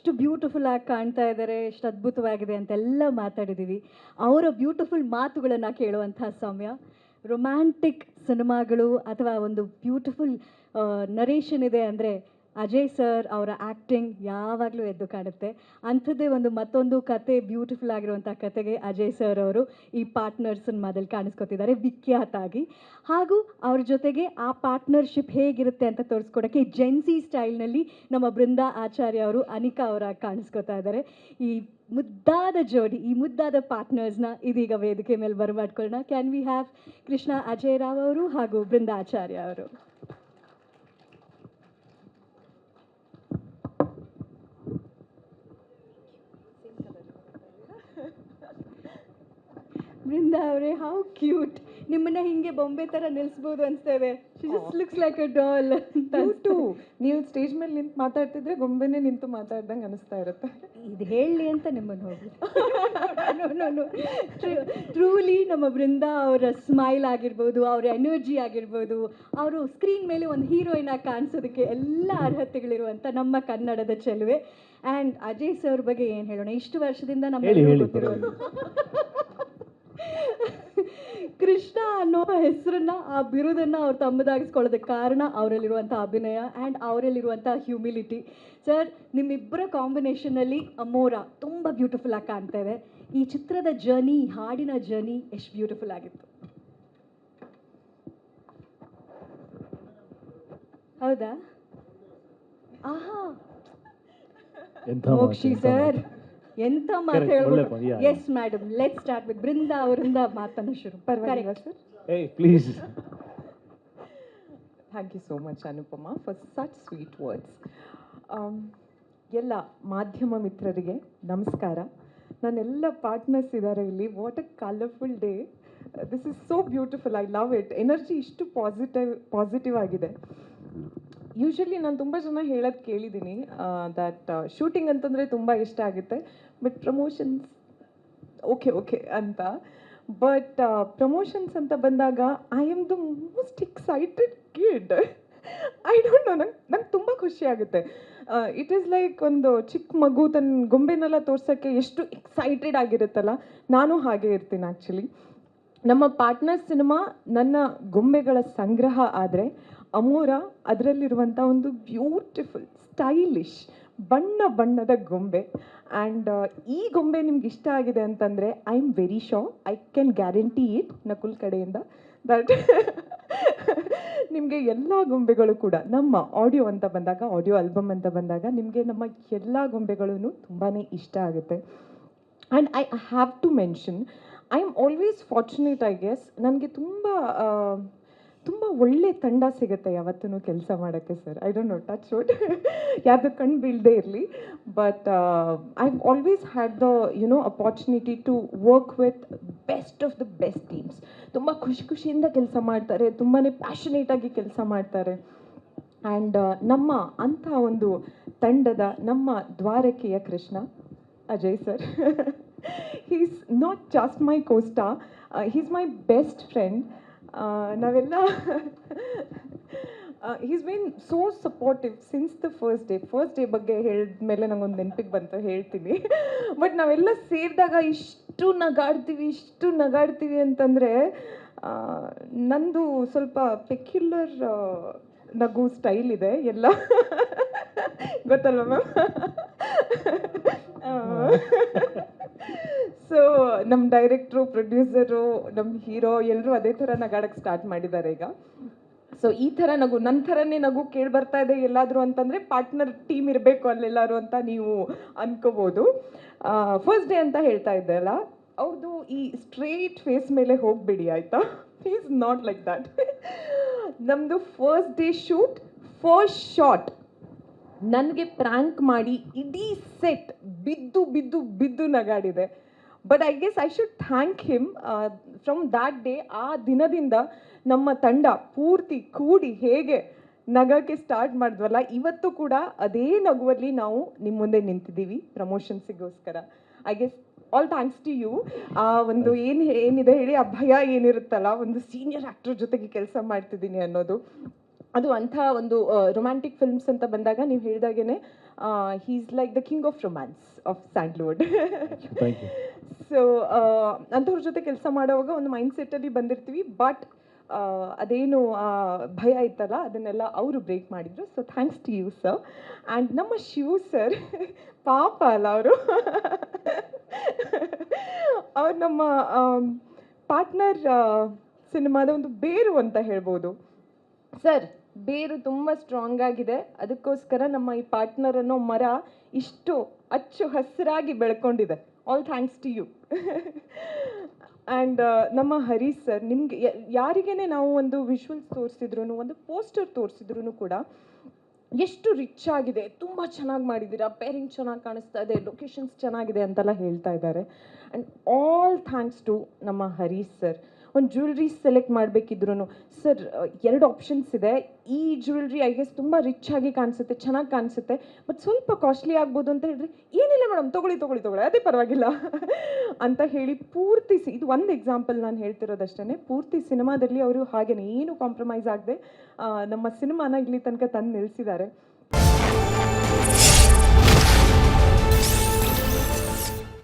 ಎಷ್ಟು ಬ್ಯೂಟಿಫುಲ್ ಆಗಿ ಕಾಣ್ತಾ ಇದ್ದಾರೆ, ಎಷ್ಟು ಅದ್ಭುತವಾಗಿದೆ ಅಂತೆಲ್ಲ ಮಾತಾಡಿದ್ದೀವಿ. ಅವರ ಬ್ಯೂಟಿಫುಲ್ ಮಾತುಗಳನ್ನು ಕೇಳುವಂತಹ ಸಮಯ. ರೊಮ್ಯಾಂಟಿಕ್ ಸಿನಿಮಾಗಳು ಅಥವಾ ಒಂದು ಬ್ಯೂಟಿಫುಲ್ ನರೇಷನ್ ಇದೆ ಅಂದರೆ ಅಜಯ್ ಸರ್ ಅವರ ಆ್ಯಕ್ಟಿಂಗ್ ಯಾವಾಗಲೂ ಎದ್ದು ಕಾಣುತ್ತೆ. ಅಂಥದ್ದೇ ಒಂದು ಮತ್ತೊಂದು ಕತೆ, ಬ್ಯೂಟಿಫುಲ್ ಆಗಿರುವಂಥ ಕತೆಗೆ ಅಜಯ್ ಸರ್ ಅವರು ಈ ಪಾರ್ಟ್ನರ್ ಸಿನಿಮಾದಲ್ಲಿ ಕಾಣಿಸ್ಕೊತಿದ್ದಾರೆ ವಿಖ್ಯಾತ ಆಗಿ. ಹಾಗೂ ಅವ್ರ ಜೊತೆಗೆ ಆ ಪಾರ್ಟ್ನರ್ಶಿಪ್ ಹೇಗಿರುತ್ತೆ ಅಂತ ತೋರಿಸ್ಕೊಡೋಕ್ಕೆ ಜೆನ್ಸಿ ಸ್ಟೈಲ್ನಲ್ಲಿ ನಮ್ಮ ಬೃಂದಾ ಆಚಾರ್ಯ ಅವರು ಅನಿಕಾ ಅವರ ಕಾಣಿಸ್ಕೊತಾ ಇದ್ದಾರೆ. ಈ ಮುದ್ದಾದ ಜೋಡಿ, ಈ ಮುದ್ದಾದ ಪಾರ್ಟ್ನರ್ಸ್ನ ಇದೀಗ ವೇದಿಕೆ ಮೇಲೆ ಬರಮಾಡ್ಕೊಳ್ಳೋಣ. Can we have Krishna Ajay Rao ಅವರು ಹಾಗೂ ಬೃಂದಾ ಆಚಾರ್ಯ ಅವರು. ಬೃಂದಾ ಅವರೇ, ಹೌ ಕ್ಯೂಟ್. ನಿಮ್ಮನ್ನ ಹಿಂಗೆ ಬೊಂಬೆ ಥರ ನಿಲ್ಲಿಸ್ಬೋದು ಅನಿಸ್ತೇವೆ. She just looks like a doll. ನೀವು ಸ್ಟೇಜ್ ಮೇಲೆ ನಿಂತು ಮಾತಾಡ್ತಿದ್ರೆ ಗೊಂಬೆನೇ ನಿಂತು ಮಾತಾಡ್ದಂಗೆ ಅನಿಸ್ತಾ ಇರುತ್ತೆ. ಇದು ಹೇಳಲಿ ಅಂತ ನಿಮ್ಮನ್ನು ಹೋಗಿ ಟ್ರೂಲಿ ನಮ್ಮ ಬೃಂದಾ ಅವರ ಸ್ಮೈಲ್ ಆಗಿರ್ಬೋದು, ಅವರ ಎನರ್ಜಿ ಆಗಿರ್ಬೋದು, ಅವರು ಸ್ಕ್ರೀನ್ ಮೇಲೆ ಒಂದು ಹೀರೋಯಿನ್ ಆಗಿ ಕಾಣಿಸೋದಕ್ಕೆ ಎಲ್ಲ ಅರ್ಹತೆಗಳಿರುವಂಥ ನಮ್ಮ ಕನ್ನಡದ ಚೆಲುವೆ. ಆ್ಯಂಡ್ ಅಜಯ್ ಸರ್ ಬಗ್ಗೆ ಏನು ಹೇಳೋಣ, ಇಷ್ಟು ವರ್ಷದಿಂದ ನಮ್ಮ ಗೊತ್ತಿರೋದು ಕೃಷ್ಣ ಅನ್ನೋ ಹೆಸರನ್ನ, ಆ ಬಿರುದನ್ನು ಅವ್ರು ತಮ್ಮದಾಗಿಸ್ಕೊಳ್ಳೋದಕ್ಕೆ ಕಾರಣ ಅವರಲ್ಲಿರುವಂಥ ಅಭಿನಯ ಆ್ಯಂಡ್ ಅವರಲ್ಲಿರುವಂಥ ಹ್ಯೂಮಿಲಿಟಿ. ಸರ್, ನಿಮ್ಮಿಬ್ಬರ ಕಾಂಬಿನೇಷನಲ್ಲಿ ಅಮೋರಾ ತುಂಬ ಬ್ಯೂಟಿಫುಲ್ ಆಗಿ ಕಾಣ್ತಾ ಇದೆ. ಈ ಚಿತ್ರದ ಜರ್ನಿ, ಹಾಡಿನ ಜರ್ನಿ ಎಷ್ಟು ಬ್ಯೂಟಿಫುಲ್ ಆಗಿತ್ತು. ಹೌದಾ? ಆಹಾ, ಮೋಕ್ಷಿ ಸರ್ ಎಂತ ಮಾತು ಹೇಳ್ಬೋದು. Yes madam, let's start with Brinda ಅವರಿಂದ ಮಾತನ್ನು ಶುರು. ಪರವಾಗಿಲ್ಲ sir? Please. Thank you so much Anupama for such sweet words. ಎಲ್ಲ ಮಾಧ್ಯಮ ಮಿತ್ರರಿಗೆ ನಮಸ್ಕಾರ. ನನ್ನೆಲ್ಲ ಪಾರ್ಟ್ನರ್ಸ್ ಇದ್ದಾರೆ ಇಲ್ಲಿ. What a colourful day. This is so beautiful. I love it. Energy ಇಷ್ಟು ಪಾಸಿಟಿವ್ ಆಗಿದೆ. ಯೂಶ್ವಲಿ ನಾನು ತುಂಬ ಜನ ಹೇಳೋದು ಕೇಳಿದ್ದೀನಿ ದ್ಯಾಟ್ ಶೂಟಿಂಗ್ ಅಂತಂದರೆ ತುಂಬ ಇಷ್ಟ ಆಗುತ್ತೆ, ಬಟ್ ಪ್ರಮೋಷನ್ಸ್ ಓಕೆ ಅಂತ. ಬಟ್ ಪ್ರಮೋಷನ್ಸ್ ಅಂತ ಬಂದಾಗ I am the most excited kid. I don't no, ನಂಗೆ ತುಂಬ ಖುಷಿ ಆಗುತ್ತೆ. ಇಟ್ ಈಸ್ ಲೈಕ್ ಒಂದು ಚಿಕ್ಕ ಮಗು ತನ್ನ ಗೊಂಬೆನೆಲ್ಲ ತೋರ್ಸೋಕ್ಕೆ ಎಷ್ಟು ಎಕ್ಸೈಟೆಡ್ ಆಗಿರುತ್ತಲ್ಲ, ನಾನು ಹಾಗೆ ಇರ್ತೀನಿ ಆ್ಯಕ್ಚುಲಿ. ನಮ್ಮ ಪಾರ್ಟ್ನರ್ ಸಿನಿಮಾ ನನ್ನ ಗೊಂಬೆಗಳ ಸಂಗ್ರಹ ಆದರೆ ಅಮೋರಾ ಅದರಲ್ಲಿರುವಂಥ ಒಂದು ಬ್ಯೂಟಿಫುಲ್ ಸ್ಟೈಲಿಶ್ ಬಣ್ಣದ ಗೊಂಬೆ. ಆ್ಯಂಡ್ ಈ ಗೊಂಬೆ ನಿಮ್ಗೆ ಇಷ್ಟ ಆಗಿದೆ ಅಂತಂದರೆ I am very sure, I can guarantee it Nakul ಕಡೆಯಿಂದ ದಟ್ ನಿಮಗೆ ಎಲ್ಲ ಗೊಂಬೆಗಳು ಕೂಡ ನಮ್ಮ ಆಡಿಯೋ ಅಂತ ಬಂದಾಗ, ಆಡಿಯೋ ಆಲ್ಬಮ್ ಅಂತ ಬಂದಾಗ ನಿಮಗೆ ನಮ್ಮ ಎಲ್ಲ ಗೊಂಬೆಗಳೂ ತುಂಬಾ ಇಷ್ಟ ಆಗುತ್ತೆ. And I have to mention, I am always fortunate I guess. ನನಗೆ ತುಂಬ ಒಳ್ಳೆ ತಂಡ ಸಿಗುತ್ತೆ ಯಾವತ್ತೂ ಕೆಲಸ ಮಾಡೋಕ್ಕೆ sir. I don't know, touch wood ಯಾರ್ದು ಕಣ್ಣು ಬೀಳದೇ ಇರಲಿ. But I have always had the opportunity to work with best of the best teams. ತುಂಬ ಖುಷಿಯಿಂದ ಕೆಲಸ ಮಾಡ್ತಾರೆ, ತುಂಬಾ ಪ್ಯಾಷನೇಟಾಗಿ ಕೆಲಸ ಮಾಡ್ತಾರೆ. ಆ್ಯಂಡ್ ನಮ್ಮ ಅಂಥ ಒಂದು ತಂಡದ ನಮ್ಮ ದ್ವಾರಕೆಯ Krishna Ajay sir, he is not just my co-star, he is my best friend. ನಾವೆಲ್ಲ he's been so supportive since the first day ಬಗ್ಗೆ ಹೇಳಿದ್ಮೇಲೆ ನಂಗೊಂದು ನೆನಪಿಗೆ ಬಂತು, ಹೇಳ್ತೀನಿ. ಬಟ್ ನಾವೆಲ್ಲ ಸೇರಿದಾಗ ಇಷ್ಟು ನಗಾಡ್ತೀವಿ ಅಂತಂದರೆ, ನಂದು ಸ್ವಲ್ಪ ಪೆಕ್ಯುಲರ್ ನಗು ಸ್ಟೈಲ್ ಇದೆ, ಎಲ್ಲ ಗೊತ್ತಲ್ವ ಮ್ಯಾಮ್? ಸೊ ನಮ್ಮ ಡೈರೆಕ್ಟ್ರು, ಪ್ರೊಡ್ಯೂಸರು, ನಮ್ಮ ಹೀರೋ ಎಲ್ಲರೂ ಅದೇ ಥರ ನಗಾಡಕ್ಕೆ ಸ್ಟಾರ್ಟ್ ಮಾಡಿದ್ದಾರೆ ಈಗ. ಸೊ ಈ ಥರ ನಗು, ನನ್ನ ಥರನೇ ನಗು ಕೇಳಿ ಬರ್ತಾ ಇದೆ ಎಲ್ಲಾದರೂ ಅಂತಂದರೆ ಪಾರ್ಟ್ನರ್ ಟೀಮ್ ಇರಬೇಕು ಅಲ್ಲೆಲ್ಲರೂ ಅಂತ ನೀವು ಅನ್ಕೋಬೋದು. ಫಸ್ಟ್ ಡೇ ಅಂತ ಹೇಳ್ತಾ ಇದ್ದಲ್ಲ, ಅವ್ರದ್ದು ಈ ಸ್ಟ್ರೇಟ್ ಫೇಸ್ ಮೇಲೆ ಹೋಗ್ಬಿಡಿ ಆಯಿತಾ. Is not like that. ನಮ್ಮದು first day shoot, first shot ನನಗೆ ಪ್ರ್ಯಾಂಕ್ ಮಾಡಿ ಇಡೀ ಸೆಟ್ ಬಿದ್ದು ನಗಾಡಿದೆ. But I guess I should thank him. From that day, ಆ ದಿನದಿಂದ ನಮ್ಮ ತಂಡ ಪೂರ್ತಿ ಕೂಡಿ ಹೇಗೆ ನಗಕ್ಕೆ ಸ್ಟಾರ್ಟ್ ಮಾಡಿದ್ವಲ್ಲ, ಇವತ್ತು ಕೂಡ ಅದೇ ನಗುವಲ್ಲಿ ನಾವು ನಿಮ್ಮ ಮುಂದೆ ನಿಂತಿದ್ದೀವಿ ಪ್ರಮೋಷನ್ಸಿಗೋಸ್ಕರ. I guess all thanks to you. ಒಂದು ಏನಿದೆ ಹೇಳಿ, ಆ ಭಯ ಏನಿರುತ್ತಲ್ಲ, ಒಂದು ಸೀನಿಯರ್ ಆ್ಯಕ್ಟರ್ ಜೊತೆಗೆ ಕೆಲಸ ಮಾಡ್ತಿದ್ದೀನಿ ಅನ್ನೋದು, ಅದು ಅಂಥ ಒಂದು ರೊಮ್ಯಾಂಟಿಕ್ ಫಿಲ್ಮ್ಸ್ ಅಂತ ಬಂದಾಗ ನೀವು ಹೇಳಿದಾಗೇ is like the king of romance of Sandalwood. Thank you. So ಅಂಥವ್ರ ಜೊತೆ ಕೆಲಸ ಮಾಡುವಾಗ ಒಂದು ಮೈಂಡ್ ಸೆಟ್ಟಲ್ಲಿ ಬಂದಿರ್ತೀವಿ, ಬಟ್ ಅದೇನು ಭಯ ಇತ್ತಲ್ಲ ಅದನ್ನೆಲ್ಲ ಅವರು ಬ್ರೇಕ್ ಮಾಡಿದರು. So thanks to you sir. And ನಮ್ಮ ಶಿವು ಸರ್ ಪಾಪ ಅಲ್ಲ ಅವರು ಅವ್ರು ನಮ್ಮ ಪಾರ್ಟ್ನರ್ ಸಿನಿಮಾದ ಒಂದು ಬೇರು ಅಂತ ಹೇಳ್ಬೋದು. ಸರ್, ಬೇರು ತುಂಬ ಸ್ಟ್ರಾಂಗ್ ಆಗಿದೆ, ಅದಕ್ಕೋಸ್ಕರ ನಮ್ಮ ಈ ಪಾರ್ಟ್ನರ್ ಅನ್ನೋ ಮರ ಇಷ್ಟು ಅಚ್ಚು ಹಸಿರಾಗಿ ಬೆಳ್ಕೊಂಡಿದೆ. All thanks to you. And ನಮ್ಮ ಹರೀಶ್ ಸರ್, ನಿಮಗೆ ಯಾರಿಗೇನೆ ನಾವು ಒಂದು ವಿಜುವಲ್ಸ್ ತೋರಿಸಿದ್ರು, ಒಂದು ಪೋಸ್ಟರ್ ತೋರಿಸಿದ್ರು ಕೂಡ ಎಷ್ಟು ರಿಚ್ ಆಗಿದೆ, ತುಂಬ ಚೆನ್ನಾಗಿ ಮಾಡಿದ್ದೀರಾ, ಪೇರಿಂಗ್ ಚೆನ್ನಾಗಿ ಕಾಣಿಸ್ತಾ ಇದೆ, ಲೊಕೇಶನ್ಸ್ ಚೆನ್ನಾಗಿದೆ ಅಂತೆಲ್ಲ ಹೇಳ್ತಾ ಇದ್ದಾರೆ. ಆ್ಯಂಡ್ ಆಲ್ ಥ್ಯಾಂಕ್ಸ್ ಟು ನಮ್ಮ ಹರೀಶ್ ಸರ್. ಒಂದು ಜ್ಯುವೆಲ್ರಿ ಸೆಲೆಕ್ಟ್ ಮಾಡಬೇಕಿದ್ರು ಸರ್ 2 ಆಪ್ಷನ್ಸ್ ಇದೆ. ಈ ಜ್ಯುವೆಲ್ರಿ ಐ ಗೆಸ್ ತುಂಬ ರಿಚ್ ಆಗಿ ಕಾಣಿಸುತ್ತೆ, ಚೆನ್ನಾಗಿ ಕಾಣಿಸುತ್ತೆ, ಬಟ್ ಸ್ವಲ್ಪ ಕಾಸ್ಟ್ಲಿ ಆಗ್ಬೋದು ಅಂತ ಹೇಳಿದ್ರೆ, ಏನಿಲ್ಲ ಮೇಡಮ್ ತೊಗೊಳ್ಳಿ ಅದೇ ಪರವಾಗಿಲ್ಲ ಅಂತ ಹೇಳಿ ಪೂರ್ತಿ ಇದು ಒಂದು ಎಕ್ಸಾಂಪಲ್ ನಾನು ಹೇಳ್ತಿರೋದಷ್ಟೇ. ಪೂರ್ತಿ ಸಿನಿಮಾದಲ್ಲಿ ಅವರು ಹಾಗೇನೆ ಏನು ಕಾಂಪ್ರಮೈಸ್ ಆಗದೆ ನಮ್ಮ ಸಿನಿಮಾನ ಇಲ್ಲಿ ತನಕ ತಂದು ನಿಲ್ಲಿಸಿದ್ದಾರೆ.